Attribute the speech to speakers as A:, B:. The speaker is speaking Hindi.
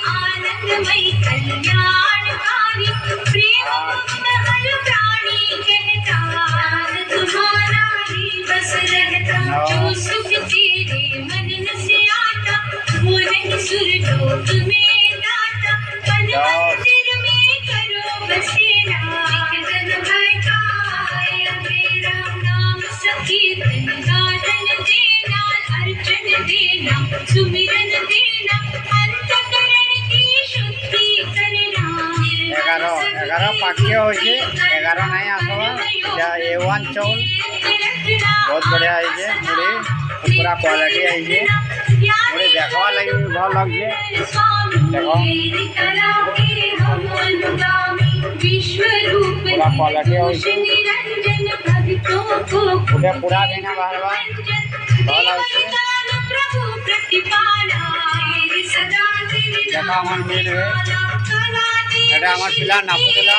A: आनंदमयी कल्याणकारी प्रेम मुक्त हर प्राणी कहता तुम्हारा ही बस रहता जो सुख तेरे मन न से आता वो नहीं सुरलोक में दाता मन मंदिर में करो बसेरा एक जन भर का आया मेरा नाम संकीर्तन गाथन देना अर्चन देना सुमिरन देना अंतकरण की शुद्धि करना
B: 11 पाख्य होइए 11 नहीं आसवा A1 चाउल बहुत बढ़िया है मुड़ी पूरा क्वालिटी है मुड़ी देखवा लगी भी भल लगे पूरा क्वालिटी होइए पूरा बिना बाहरवा भल होइए देखा मन मिल है এটা আমার পিলা নাপুতলা